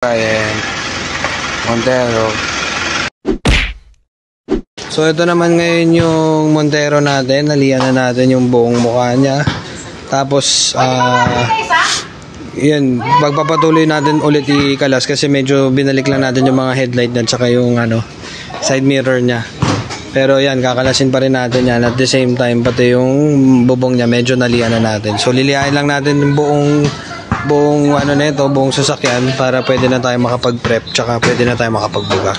Ayan, Montero. So ito naman ngayon yung Montero natin. Nalian na natin yung buong mukha niya. Tapos yun, pagpapatuloy natin ulit ikalas kasi medyo binalik lang natin yung mga headlight niya tsaka yung side mirror niya. Pero yan, kakalasin pa rin natin yan. At the same time, pati yung bubong niya medyo nalian na natin. So lilihain lang natin yung buong buong sasakyan para pwede na tayo makapag-prep tsaka pwede na tayo makapagbuga.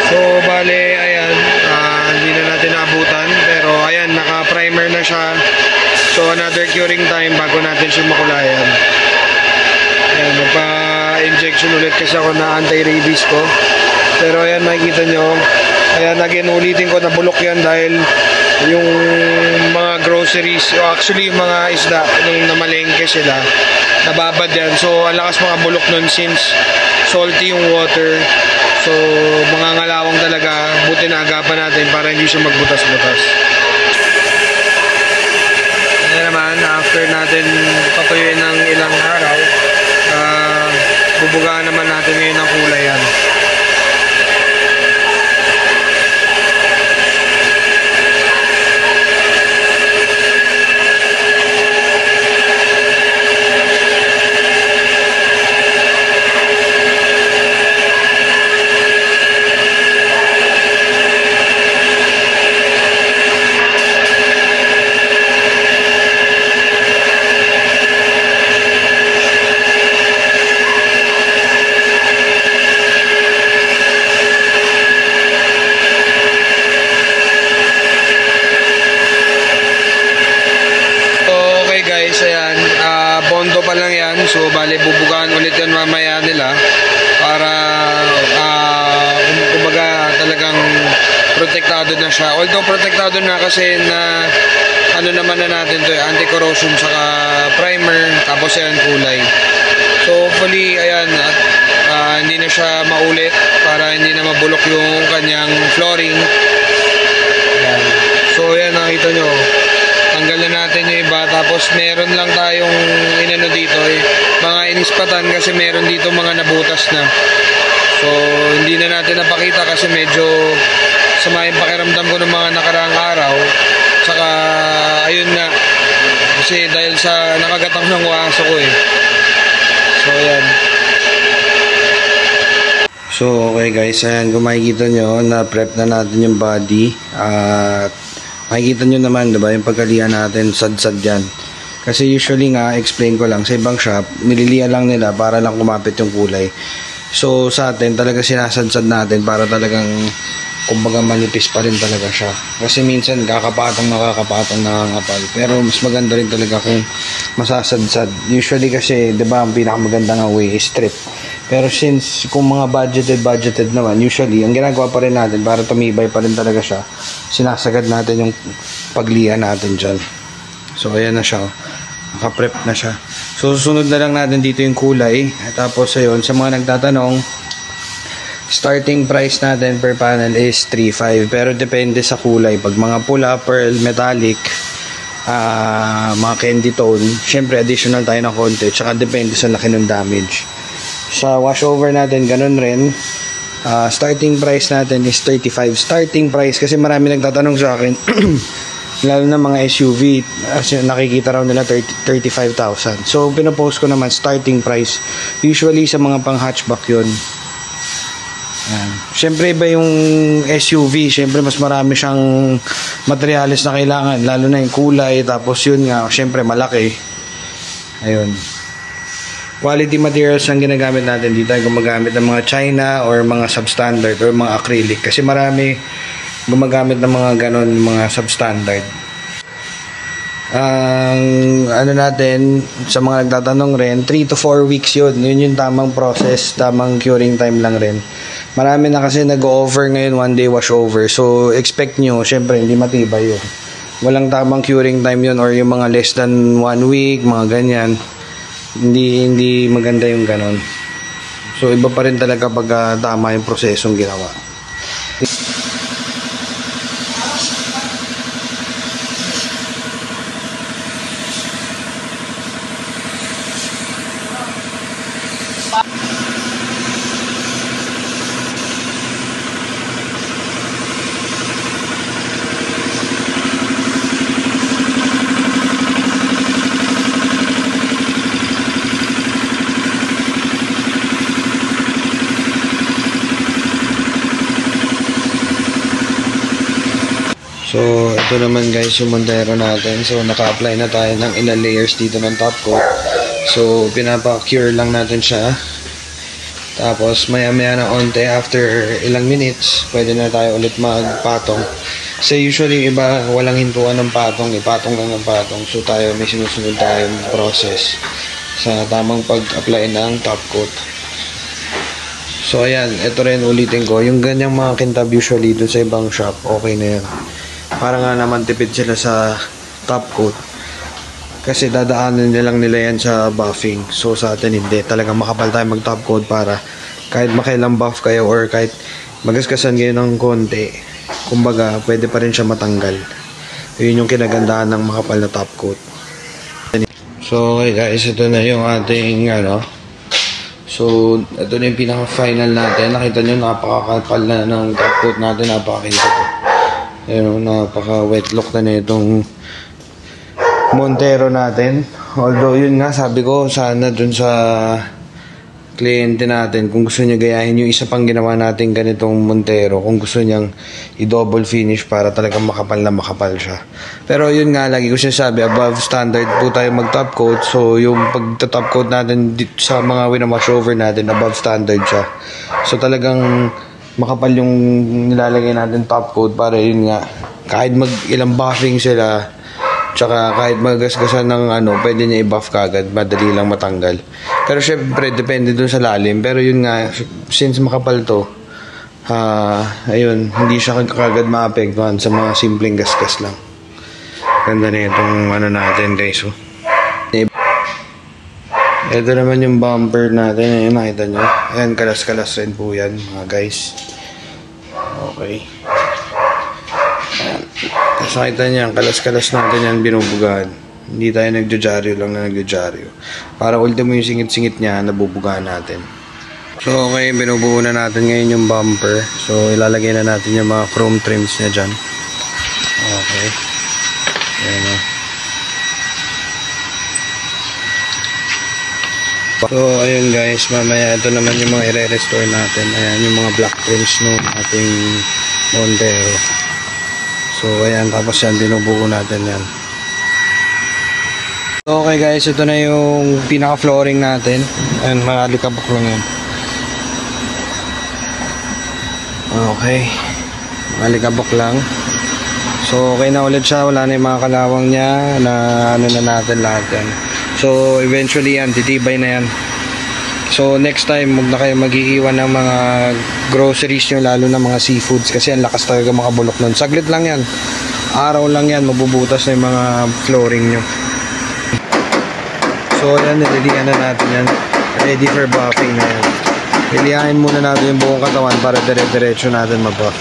So bale, ayan, hindi na natin naabutan pero ayan, naka-primer na siya. So another curing time bago natin siya makulayan. Ayan, magpa-injection ulit kasi ako na anti-rabies ko. Pero ayan, makikita nyo, ayan, again, ulitin ko na bulok yan dahil yung mga groceries, actually yung mga isda nung namalengke sila, nababad yan. So ang lakas mga bulok nun since salty yung water. So mga ngalawang talaga, buti na agapan natin para hindi siya magbutas-butas. Kaya naman, after natin patuyuin ng ilang araw, bubugaan naman natin ngayon ng kulay yan. Bondo pa lang yan. So bali bubugaan ulit yan mamaya nila para kumbaga talagang protektado na siya. Although protektado na kasi na naman na natin to, anti-corrosion saka primer, tapos yan kulay. So hopefully ayan, at hindi na siya maulit para hindi na mabulok yung kanyang flooring. Ayan. So ayan, nakita nyo, tanggal na natin yung iba, tapos meron lang tayong inano dito, mga inispatan kasi meron dito mga nabutas na. So hindi na natin napakita kasi medyo sama yung pakiramdam ko ng mga nakaraang araw. Saka ayun nga, kasi dahil sa nakagatang ng waso ko So ayan. So okay guys, ayan, kung makikita nyo, na-prep na natin yung body. At makikita nyo naman, diba, yung pagkalian natin, sad-sad yan. Kasi usually nga, explain ko lang, sa ibang shop, nililian lang nila para lang kumapit yung kulay. So sa atin, talaga sinasad-sad natin para talagang, kumbaga manipis pa rin talaga siya. Kasi minsan, nakakapatong nakakapal. Pero mas maganda rin talaga kung masasad-sad. Usually kasi, diba, ang pinakamaganda nga way is strip. Pero since kung mga budgeted naman, usually, ang ginagawa pa rin natin para tumibay pa rin talaga siya, sinasagad natin yung paglian natin dyan. So, ayan na siya. Naka-prep na siya. So, susunod na lang natin dito yung kulay. At tapos, ayun, sa mga nagtatanong, starting price natin per panel is 3.5. Pero depende sa kulay. Pag mga pula, pearl, metallic, mga candy tone, syempre additional tayo na konti. Tsaka depende sa laki ng damage. Sa washover natin, ganun rin. Starting price natin is 35. Starting price, kasi marami nagtatanong sa akin, lalo na mga SUV, nakikita raw nila 35,000. So, pinopost ko naman, starting price. Usually, sa mga pang hatchback yun. Siyempre, iba yung SUV. Siyempre, mas marami siyang materials na kailangan, lalo na yung kulay. Tapos yun nga, siyempre, malaki. Ayun. Quality materials ang ginagamit natin dito ay gumagamit ng mga China or mga substandard or mga acrylic kasi marami gumagamit ng mga ganon, mga substandard. Ang natin sa mga nagtatanong rin, 3 to 4 weeks yun yung tamang process, tamang curing time lang rin. Marami na kasi nag-over ngayon, 1 day washover, so expect nyo, syempre hindi matibay yun, walang tamang curing time yun, or yung mga less than 1 week, mga ganyan. Hindi maganda yung ganon. So iba pa rin talaga pag tama yung prosesong ginawa. So, ito naman guys yung Montero natin. So, naka-apply na tayo ng ilang layers dito ng top coat. So, pinapa-cure lang natin siya. Tapos, maya-maya na onte, after ilang minutes, pwede na tayo ulit magpatong. Kasi usually, iba, walang hintuan ng patong, ipatong lang ng patong. So, tayo, may sinusunod tayong process sa tamang pag-apply ng top coat. So, ayan, ito rin ulitin ko. Yung ganyang mga kintab usually dun sa ibang shop, okay na yan. Para nga naman tipid sila sa top coat. Kasi dadaanan nilang nila yan sa buffing. So sa atin hindi. Talagang makapal tayo mag top coat para kahit makailang buff kayo or kahit magaskasan kayo ng konti, kumbaga pwede pa rin siya matanggal. Yun yung kinagandahan ng makapal na top coat. So okay guys, ito na yung ating So ito na yung pinaka final natin. Nakita nyo napakakapal na ng top coat natin. Napakakita ko. Ayun, napaka-wet look na itong Montero natin. Although, yun nga, sabi ko, sana dun sa kliyente natin, kung gusto niya gayahin yung isa pang ginawa natin ganitong Montero, kung gusto niyang i-double finish para talagang makapal na makapal siya. Pero yun nga, lagi ko sinasabi, above standard po tayo mag-top coat. So, yung pag-top coat natin sa mga winawash over natin, above standard siya. So, talagang makapal yung nilalagay natin top coat para yun nga kahit mag ilang buffing sila tsaka kahit magasgasan ng pwede niya i-buff kagad, madali lang matanggal. Pero syempre depende dun sa lalim, pero yun nga since makapal to ayun, hindi siya kagad maapektuhan sa mga simpleng gasgas lang. Ganda na itong natin guys. Ito naman yung bumper natin. Ayun, nakita nyo. Ayan, kalas-kalas rin po yan, mga guys. Okay. Ayan. Tapos nakita nyo, kalas-kalas natin yan, binubugahan. Hindi tayo nagjo-jaryo lang na nagjo-jaryo. Para ultimo yung singit-singit niya, nabubugahan natin. So, okay, binubuo na natin ngayon yung bumper. So, ilalagay na natin yung mga chrome trims niya dyan. Okay. Ayan o. So, ayun guys, mamaya ito naman yung mga i-restore natin. Ayan, yung mga black trims ng ating Montero. So, ayan, tapos yan, binubuo natin yan. So, okay guys, ito na yung pinaka-flooring natin. Ayan, mga alikabok lang yan. Okay. Mga alikabok lang. So, okay na ulit siya. Wala na yung mga kalawang niya na na natin lahat yan. So, eventually yan, titibay na yan. So, next time, huwag na kayo mag-iiwan ng mga groceries nyo, lalo na mga seafoods, kasi ang lakas talaga makabulok nun. Saglit lang yan. Araw lang yan, mabubutas na yung mga flooring nyo. So, yan, nililihan na natin yan. Ready for buffing na yan. Nilihain muna natin yung buong katawan para dire-diretso natin mabuff.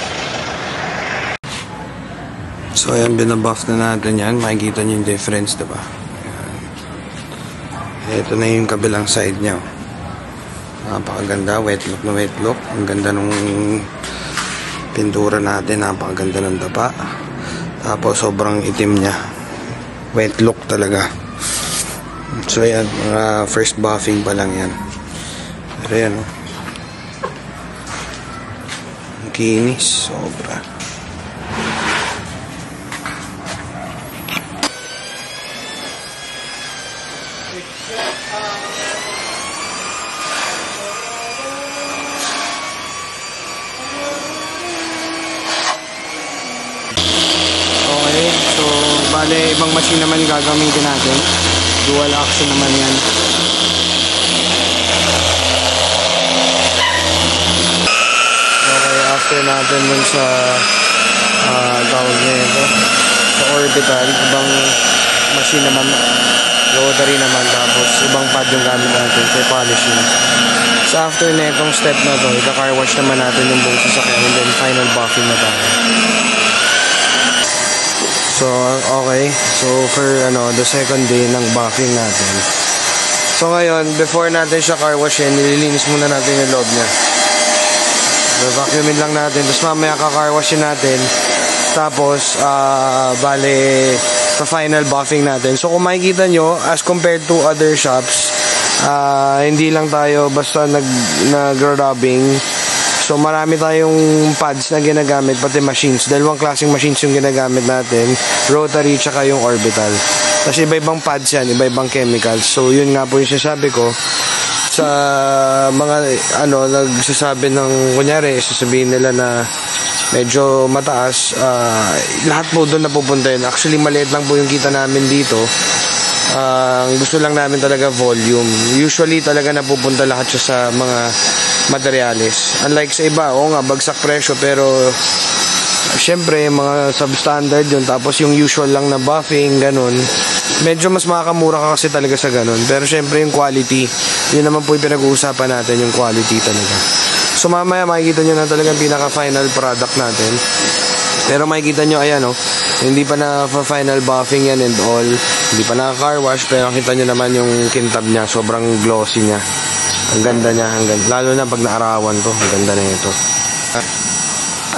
So, ayan, binabuff na natin yan. Makikita nyo yung difference, diba? Ito na yung kabilang side niya. Napakaganda, wet look na wet look. Ang ganda nung pintura natin, napakaganda ng dapa. Tapos sobrang itim niya. Wet look talaga. So yan, mga first buffing pa lang yan. Pero yan, ang kinis, sobra. So, bale, ibang machine naman gagamitin natin. Dual action naman yan. Okay, after natin dun sa tawag niya ito, sa orbital, ibang machine naman, rotary naman, tapos ibang pad yung gamit natin for polishing. So, after na itong step na to, ika-car wash naman natin yung buong sasakyan and then final buffing na tayo. So, okay. So, for the second day ng buffing natin. So, ngayon, before natin siya car wash yan, nililinis muna natin yung loob niya. So, vacuumin lang natin. Tapos, mamaya ka-car wash natin. Tapos, bale, sa final buffing natin. So, kung makikita nyo, as compared to other shops, hindi lang tayo basta nag-rubbing. So marami tayong pads na ginagamit, pati machines. Dalawang klaseng machines yung ginagamit natin, rotary tsaka yung orbital. Tapos iba-ibang pads yan, iba-ibang chemicals. So yun nga po yung sinasabi ko sa mga nagsasabi ng kunyari, sasabihin nila na medyo mataas, lahat po doon napupunta yun. Actually maliit lang po yung kita namin dito. Gusto lang namin talaga volume. Usually talaga napupunta lahat siya sa mga materials. Unlike sa iba, nga bagsak presyo, pero syempre mga substandard yun, tapos yung usual lang na buffing, ganun, medyo mas makakamura ka kasi talaga sa ganun. Pero syempre yung quality, yun naman po yung pinag-uusapan natin, yung quality talaga. So mamaya makikita nyo na talagang pinaka final product natin. Pero makikita nyo, ayan hindi pa na final buffing yan and all, hindi pa na car wash, pero nakita nyo naman yung kintab niya, sobrang glossy niya. Ang ganda niya, lalo na pag naarawan to, ang ganda na ito.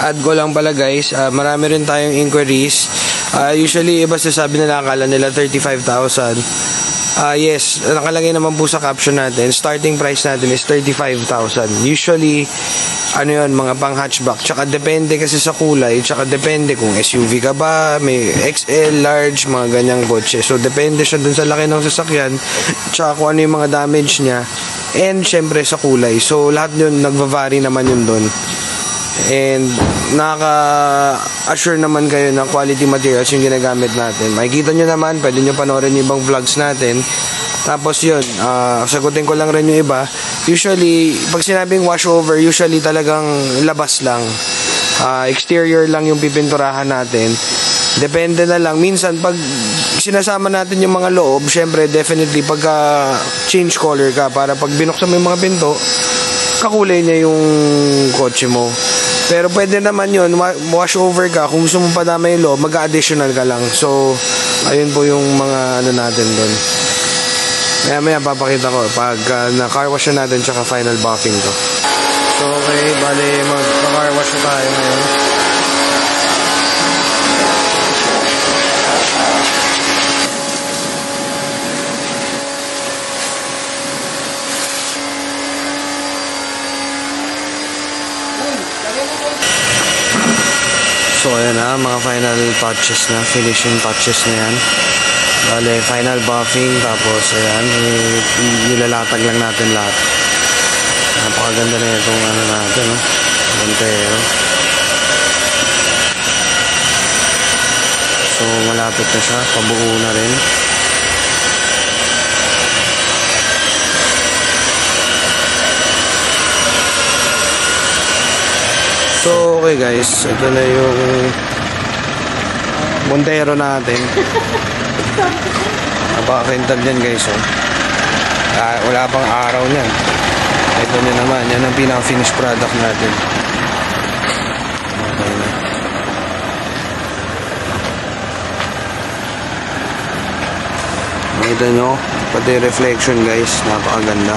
Add ko lang pala guys, marami rin tayong inquiries. Usually iba sasabi nila, akala nila 35,000. Yes, nakalagay naman po sa caption natin, starting price natin is 35,000. Usually yun, mga pang hatchback, tsaka depende kasi sa kulay, tsaka depende kung SUV ka ba, may XL, large, mga ganyang kotse. So depende siya dun sa laki ng sasakyan, tsaka kung ano yung mga damage niya, and syempre sa kulay. So lahat yun, nagva-vary naman yun dun. And nakaka-assure naman kayo na quality materials yung ginagamit natin. Makikita nyo naman, pwede nyo panoorin yung ibang vlogs natin. Tapos yun, sagutin ko lang rin yung iba. Usually, pag sinabing washover, usually talagang labas lang. Exterior lang yung pipinturahan natin. Depende na lang. Minsan, pag sinasama natin yung mga loob, syempre, definitely, pagka change color ka, para pag binuksan mo yung mga pinto, kakulay niya yung kotse mo. Pero pwede naman yun, wash over ka. Kung gusto mo padama yung loob, mag-additional ka lang. So, ayun po yung mga natin doon. Maya papakita ko pag na-car wash na natin tsaka final buffing to. So, okay, bali mag-car wash na tayo ngayon. So ayan na, mga final touches na, finishing touches na yan. Bale, final buffing, tapos ayan, nilalatag lang natin lahat. Napakaganda na itong natin, Montero. So malapit na siya, pabuo na rin. So, okay guys, ito na yung Montero natin. Napakakintab yan guys, wala pang araw niyan. Ito na naman, yan ang pinaka-finished product natin. Okay na. Makita nyo, pati reflection guys, napakaganda.